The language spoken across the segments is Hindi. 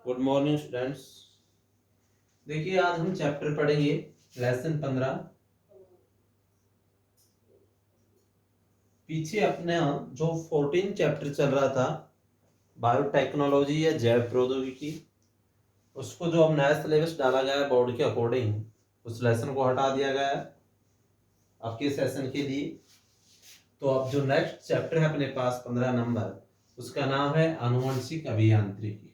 Good morning students. देखिए आज हम चैप्टर पढ़ेंगे लेसन 15। पीछे अपने जो 14 चैप्टर चल रहा था बायोटेक्नोलॉजी या जैव प्रौद्योगिकी, उसको जो अब नया सिलेबस डाला गया है बोर्ड के अकॉर्डिंग, उस लेसन को हटा दिया गया है आपके सेशन के लिए। तो अब जो नेक्स्ट चैप्टर है अपने पास 15 नंबर, उसका नाम है आनुवंशिक अभियांत्रिकी।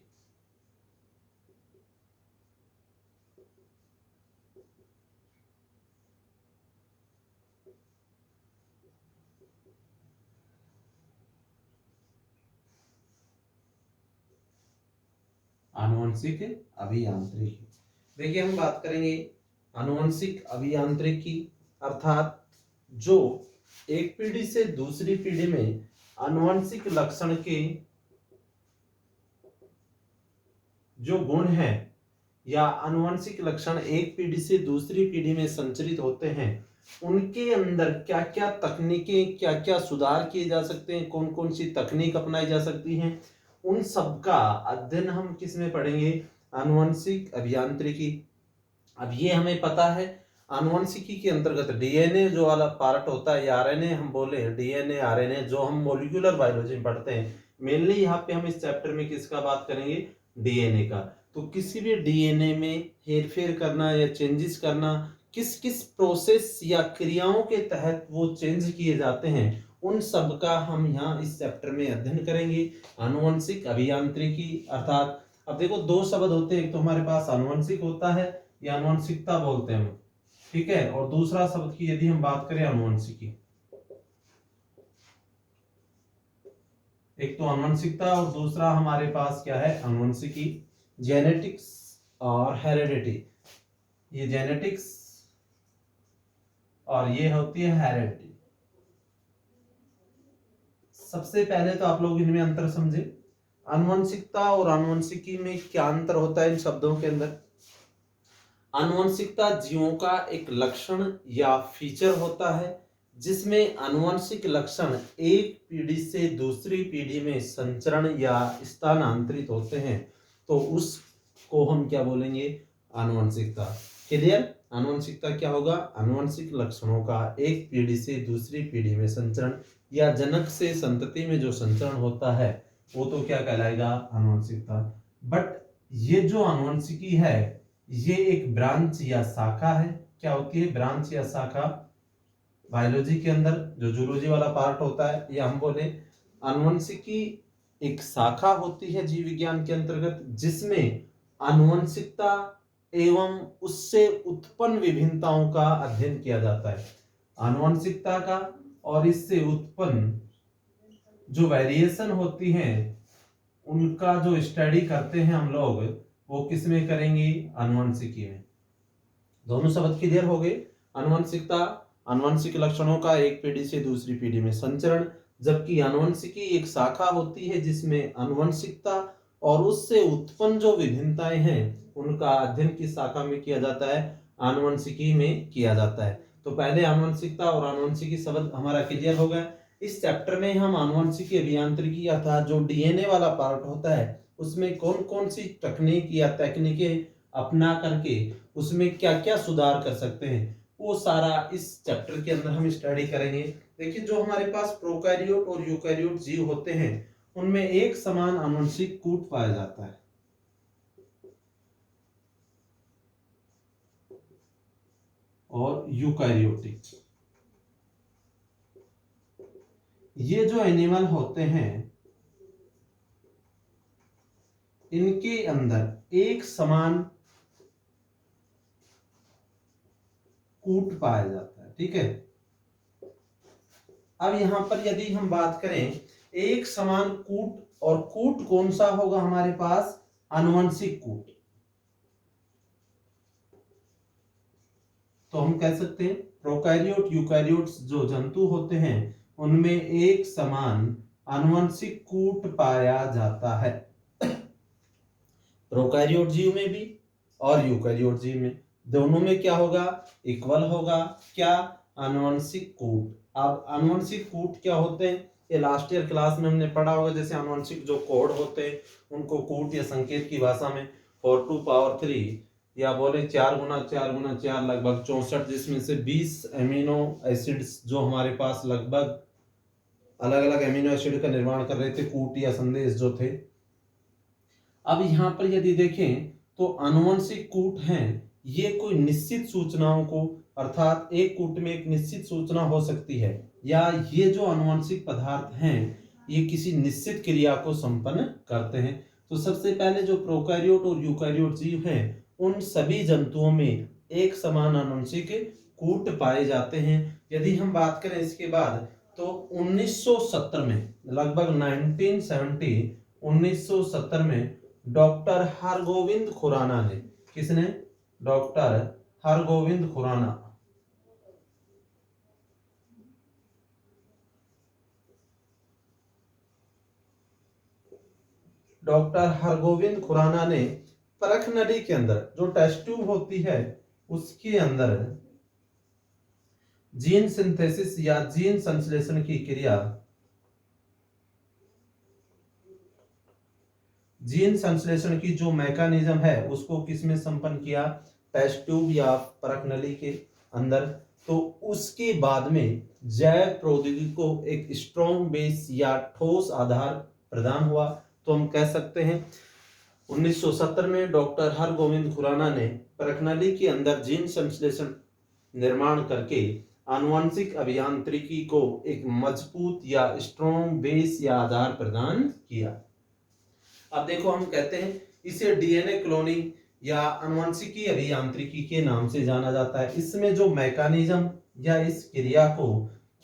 आनुवंशिक अभियांत्रिकी, देखिए हम बात करेंगे आनुवंशिक अभियांत्रिकी अर्थात जो एक पीढ़ी से दूसरी पीढ़ी में आनुवंशिक लक्षण के जो गुण हैं या आनुवंशिक लक्षण एक पीढ़ी से दूसरी पीढ़ी में संचरित होते हैं, उनके अंदर क्या क्या तकनीकें, क्या क्या सुधार किए जा सकते हैं, कौन कौन सी तकनीक अपनाई जा सकती हैं, उन सब का अध्ययन हम किस में पढ़ेंगे? आनुवंशिक अभियांत्रिकी। अब ये हमें पता है आनुवंशिकी के अंतर्गत डीएनए जो वाला पार्ट होता है या आरएनए, हम बोले डीएनए आरएनए जो हम मॉलिक्यूलर बायोलॉजी में पढ़ते हैं, मेनली यहाँ पे हम इस चैप्टर में किसका बात करेंगे? डीएनए का। तो किसी भी डीएनए में हेरफेर करना या चेंजेस करना, किस किस प्रोसेस या क्रियाओं के तहत वो चेंज किए जाते हैं, उन सब का हम यहाँ इस चैप्टर में अध्ययन करेंगे। आनुवंशिक अभियांत्रिकी अर्थात अब देखो दो शब्द होते हैं, एक तो हमारे पास आनुवंशिक होता है या आनुवंशिकता बोलते हैं, ठीक है, और दूसरा शब्द की यदि हम बात करें आनुवंशिकी, एक तो आनुवंशिकता और दूसरा हमारे पास क्या है? आनुवंशिकी। जेनेटिक्स और हेरेडिटी, ये जेनेटिक्स और ये होती है हेरेडिटी। सबसे पहले तो आप लोग इनमें अंतर समझे, आनुवंशिकता और आनुवंशिकी में क्या अंतर होता है इन शब्दों के अंदर। आनुवंशिकता जीवों का एक लक्षण या फीचर होता है जिसमें आनुवंशिक लक्षण एक पीढ़ी से दूसरी पीढ़ी में संचरण या स्थानांतरित होते हैं, तो उसको हम क्या बोलेंगे? आनुवंशिकता। क्लियर? आनुवंशिकता क्या होगा? आनुवंशिक लक्षणों का एक पीढ़ी से दूसरी पीढ़ी में संचरण या जनक से संतति में जो संचरण होता है वो तो क्या कहलाएगा? आनुवंशिकता। बट ये जो आनुवंशिकी है ये एक ब्रांच या शाखा है। क्या होती है? ब्रांच या शाखा। बायोलॉजी के अंदर जो जूलॉजी वाला पार्ट होता है, या हम बोले आनुवंशिकी एक शाखा होती है जीव विज्ञान के अंतर्गत, जिसमें आनुवंशिकता एवं उससे उत्पन्न विभिन्नताओं का अध्ययन किया जाता है। आनुवंशिकता का और इससे उत्पन्न जो वेरिएशन होती हैं उनका जो स्टडी करते हैं हम लोग, वो किस में करेंगे? आनुवंशिकी में। दोनों शब्द क्लियर हो गए। आनुवंशिकता, आनुवंशिक लक्षणों का एक पीढ़ी से दूसरी पीढ़ी में संचरण, जबकि आनुवंशिकी एक शाखा होती है जिसमें आनुवंशिकता और उससे उत्पन्न जो विभिन्नताएं हैं उनका अध्ययन किस शाखा में किया जाता है? आनुवंशिकी में किया जाता है। तो पहले आनुवंशिकता और आनुवंशिकी शब्द हमारा क्लियर हो गया। इस चैप्टर में हम आनुवंशिकी अभियांत्रिकी अर्थात जो डीएनए वाला पार्ट होता है उसमें कौन कौन सी तकनीक या तकनीकें अपना करके उसमें क्या क्या सुधार कर सकते हैं, वो सारा इस चैप्टर के अंदर हम स्टडी करेंगे। देखिए जो हमारे पास प्रोकैरियोट और यूकैरियोट जीव होते हैं उनमें एक समान आनुवंशिक कूट पाया जाता है, और यूकैरियोटिक ये जो एनिमल होते हैं इनके अंदर एक समान कूट पाया जाता है, ठीक है। अब यहां पर यदि हम बात करें एक समान कूट, और कूट कौन सा होगा हमारे पास? आनुवंशिक कूट। तो हम कह सकते हैं प्रोकैरियोट यूकैरियोट्स जो जंतु होते हैं उनमें एक समान आनुवंशिक कूट पाया जाता है। प्रोकैरियोट जीव में भी और यूकैरियोट जीव में, दोनों में क्या होगा? इक्वल होगा। क्या? आनुवंशिक कूट। अब आनुवंशिक कूट क्या होते हैं? ये लास्ट ईयर क्लास में हमने पढ़ा होगा। जैसे आनुवंशिक जो कोड होते हैं उनको कूट या संकेत की भाषा में 4⁻³ या बोले 4×4×4 लगभग 64, जिसमें से 20 एमिनो एसिड्स जो हमारे पास लगभग अलग अलग एमिनो एसिड का निर्माण कर रहे थे, कूट या संदेश जो थे। अब यहाँ पर यदि देखें तो आनुवंशिक कूट हैं, ये कोई निश्चित सूचनाओं को, अर्थात एक कूट में एक निश्चित सूचना हो सकती है, या ये जो आनुवंशिक पदार्थ हैं ये किसी निश्चित क्रिया को संपन्न करते हैं। तो सबसे पहले जो प्रोकैरियोट और यूकैरियोट जीव हैं उन सभी जंतुओं में एक समान आनुवंशिक कूट पाए जाते हैं। यदि हम बात करें इसके बाद तो 1970 में, लगभग 1970 में डॉक्टर हरगोविंद खुराना ने, किसने? डॉक्टर हरगोविंद खुराना, डॉक्टर हरगोविंद खुराना ने परख नली के अंदर जो टेस्ट ट्यूब होती है उसके अंदर जीन सिंथेसिस या जीन संश्लेषण की क्रिया, जीन संश्लेषण की जो मैकेनिज्म है उसको किसमें संपन्न किया? टेस्ट ट्यूब या परख नली के अंदर। तो उसके बाद में जैव प्रौद्योगिकी को एक स्ट्रॉन्ग बेस या ठोस आधार प्रदान हुआ। तो हम कह सकते हैं 1970 में डॉक्टर हरगोविंद खुराना ने परख नली के अंदर जीन संश्लेषण निर्माण करके आनुवंशिक अभियांत्रिकी को एक मजबूत या स्ट्रॉन्ग बेस या आधार प्रदान किया। अब देखो हम कहते हैं इसे डीएनए क्लोनिंग या आनुवंशिकी अभियांत्रिकी के नाम से जाना जाता है। इसमें जो मैकेनिज्म या इस क्रिया को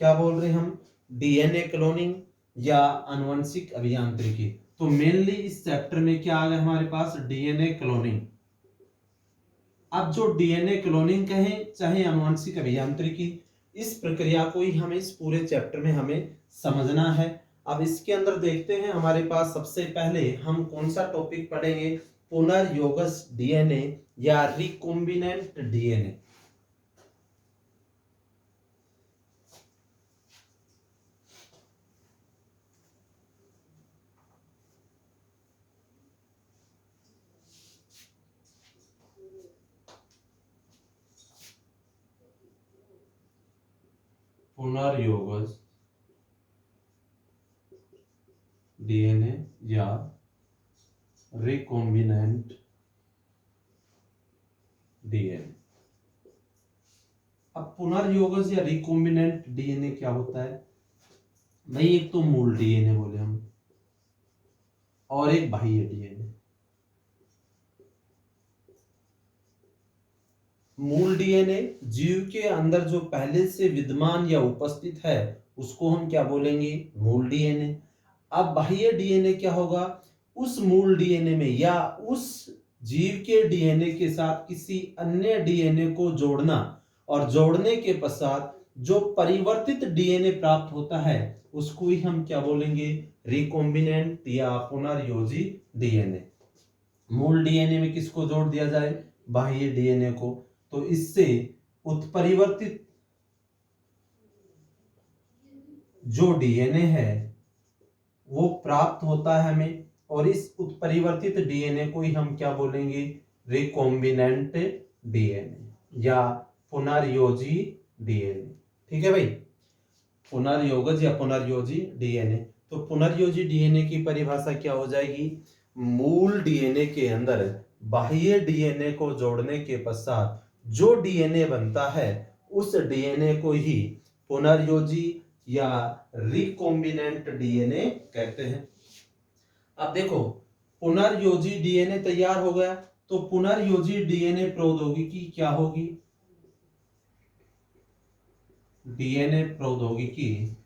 क्या बोल रहे हैं हम? डीएनए क्लोनिंग या आनुवंशिक अभियांत्रिकी। तो मेनली इस चैप्टर में क्या आ गया हमारे पास? DNA cloning. अब जो डीएनए क्लोनिंग कहें चाहे आनुवंशिक अभियांत्रिकी, इस प्रक्रिया को ही हमें इस पूरे चैप्टर में हमें समझना है। अब इसके अंदर देखते हैं हमारे पास सबसे पहले हम कौन सा टॉपिक पढ़ेंगे? पुनर्योगज डीएनए या रिकॉम्बिनेंट डीएनए। पुनर्योगज डीएनए या रिकॉम्बिनेंट डीएनए। अब पुनर्योगज या रिकॉम्बिनेंट डीएनए क्या होता है भाई? एक तो मूल डीएनए बोले हम और एक बाह्य डीएनए। मूल डीएनए जीव के अंदर जो पहले से विद्यमान या उपस्थित है उसको हम क्या बोलेंगे? मूल डीएनए। अब बाह्य डीएनए क्या होगा? उस मूल डीएनए में या उस जीव के डीएनए के साथ किसी अन्य डीएनए को जोड़ना, और जोड़ने के पश्चात जो परिवर्तित डीएनए प्राप्त होता है उसको ही हम क्या बोलेंगे? रिकॉम्बिनेंट या पुनर्योजी डीएनए। मूल डीएनए में किसको जोड़ दिया जाए? बाह्य डीएनए को। तो इससे उत्परिवर्तित जो डीएनए है वो प्राप्त होता है हमें, और इस उत्परिवर्तित डीएनए को ही हम क्या बोलेंगे? रिकॉम्बिनेंट डीएनए या पुनर्योजी डीएनए। ठीक है भाई, पुनर्योगज या पुनर्योजी डीएनए। तो पुनर्योजी डीएनए की परिभाषा क्या हो जाएगी? मूल डीएनए के अंदर बाह्य डीएनए को जोड़ने के पश्चात जो डीएनए बनता है उस डीएनए को ही पुनर्योजी या रिकॉम्बिनेंट डीएनए कहते हैं। अब देखो पुनर्योजी डीएनए तैयार हो गया, तो पुनर्योजी डीएनए प्रौद्योगिकी क्या होगी? डीएनए प्रौद्योगिकी,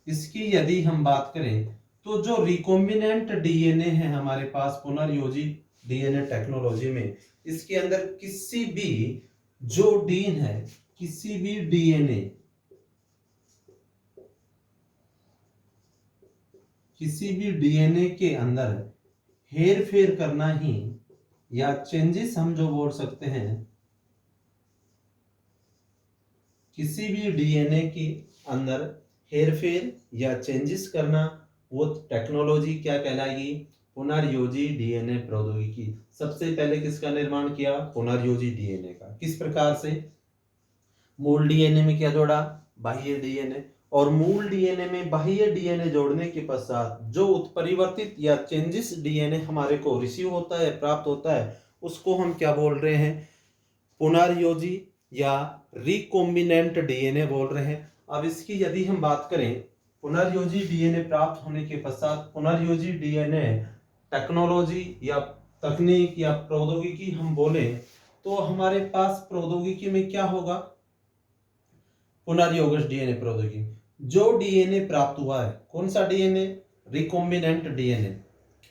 इसकी यदि हम बात करें तो जो रिकॉम्बिनेंट डीएनए है हमारे पास पुनर्योजी डीएनए टेक्नोलॉजी में, इसके अंदर किसी भी जो डीन है, किसी भी डीएनए, किसी भी डीएनए के अंदर हेर फेर करना ही, या चेंजेस हम जो बोल सकते हैं, किसी भी डीएनए के अंदर हेरफेर या चेंजेस करना, वो टेक्नोलॉजी क्या कहलाएगी? पुनर्योजी डीएनए प्रौद्योगिकी। सबसे पहले किसका निर्माण किया? पुनर्योजी डीएनए का। किस प्रकार से? मूल डीएनए में क्या जोड़ा? बाह्य डीएनए। और मूल डीएनए में बाह्य डीएनए जोड़ने के पश्चात जो उत्परिवर्तित या चेंजेस डीएनए हमारे को रिसीव होता है, प्राप्त होता है, उसको हम क्या बोल रहे हैं? पुनर्योजी या रिकॉम्बिनेंट डीएनए बोल रहे हैं। अब इसकी यदि हम बात करें, पुनर्योजी डीएनए प्राप्त होने के पश्चात पुनर्योजी डीएनए टेक्नोलॉजी या तकनीक या प्रौद्योगिकी हम बोले तो हमारे पास प्रौद्योगिकी में क्या होगा? पुनर्योगश डीएनए प्रौद्योगिकी। जो डीएनए प्राप्त हुआ है, कौन सा डीएनए? Recombinant DNA.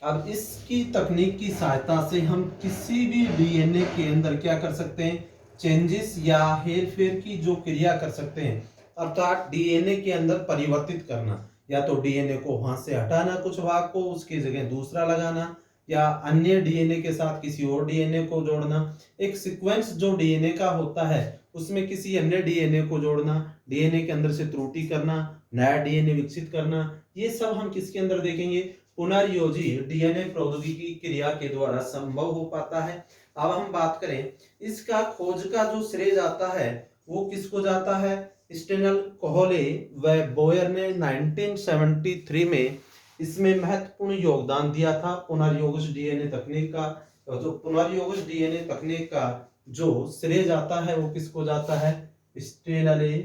अब इसकी तकनीक की सहायता से हम किसी भी डीएनए के अंदर क्या कर सकते हैं? चेंजेस या हेरफेर की जो क्रिया कर सकते हैं, अर्थात डीएनए के अंदर परिवर्तित करना, या तो डीएनए को वहां से हटाना, कुछ भाग को, उसकी जगह दूसरा लगाना, या अन्य डीएनए के साथ किसी और डीएनए को जोड़ना। एक सीक्वेंस जो डीएनए का होता है उसमें किसी अन्य डीएनए को जोड़ना, डीएनए के अंदर से त्रुटि करना, नया डीएनए विकसित करना, ये सब हम किसके अंदर देखेंगे? पुनर्योजी डीएनए प्रौद्योगिकी क्रिया के द्वारा संभव हो पाता है। अब हम बात करें, इसका खोज का जो श्रेय जाता है वो किसको जाता है? स्टेनल, कोहले व बोयर ने 1973 में इसमें महत्वपूर्ण योगदान दिया था। पुनर्योगश डीएनए तकनीक का, जो पुनर्योगश डीएनए तकनीक का जो श्रेय जाता है वो किसको जाता है? स्टेनले,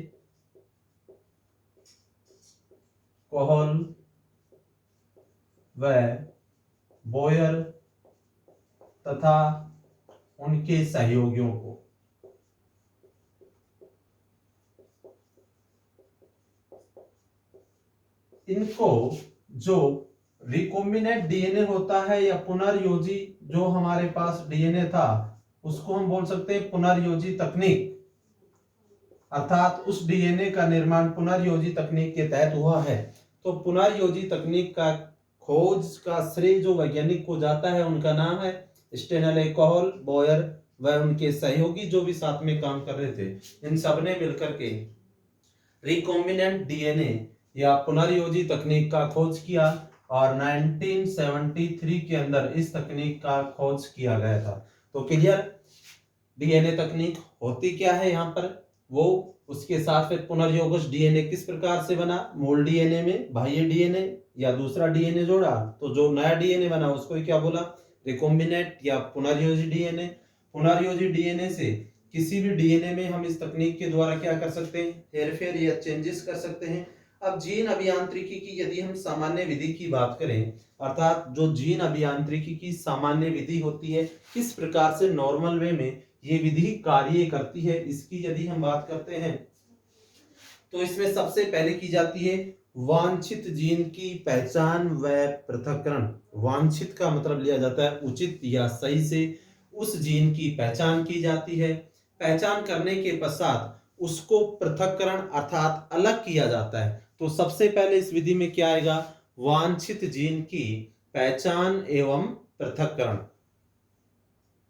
कोहल व बोयर तथा उनके सहयोगियों को। इनको जो रिकॉम्बिनेंट डीएनए होता है या पुनर्योजी जो हमारे पास डीएनए था उसको हम बोल सकते हैं पुनर्योजी तकनीक, अर्थात उस डीएनए का निर्माण पुनर्योजी तकनीक के तहत हुआ है। तो पुनर्योजी तकनीक का खोज का श्रेय जो वैज्ञानिक को जाता है उनका नाम है स्टेनले, कोहल, बोयर व उनके सहयोगी जो भी साथ में काम कर रहे थे, इन सब ने मिलकर के रिकॉम्बिनेंट डीएनए या पुनर्योजी तकनीक का खोज किया और 1973 के अंदर इस तकनीक का खोज किया गया था। तो क्लियर? डीएनए तकनीक होती क्या है यहाँ पर, वो उसके साथ फिर पुनर्योगश डीएनए किस प्रकार से बना? मूल डीएनए में बाह्य डीएनए या दूसरा डीएनए जोड़ा तो जो नया डीएनए बना उसको क्या बोला? रिकॉम्बिनेंट या पुनर्योजी डीएनए। पुनर्योजी डीएनए से किसी भी डीएनए में हम इस तकनीक के द्वारा क्या कर सकते हैं? हेरफेर या चेंजेस कर सकते हैं। अब जीन अभियांत्रिकी की यदि हम सामान्य विधि की बात करें, अर्थात जो जीन अभियांत्रिकी की सामान्य विधि होती है, किस प्रकार से नॉर्मल वे में ये विधि कार्य करती है, इसकी यदि हम बात करते हैं तो इसमें सबसे पहले की जाती है वांछित जीन की पहचान व पृथक्करण। वांछित का मतलब लिया जाता है उचित या सही से, उस जीन की पहचान की जाती है। पहचान करने के पश्चात उसको पृथक्करण अर्थात अलग किया जाता है। तो सबसे पहले इस विधि में क्या आएगा? वांछित जीन की पहचान एवं पृथक्करण।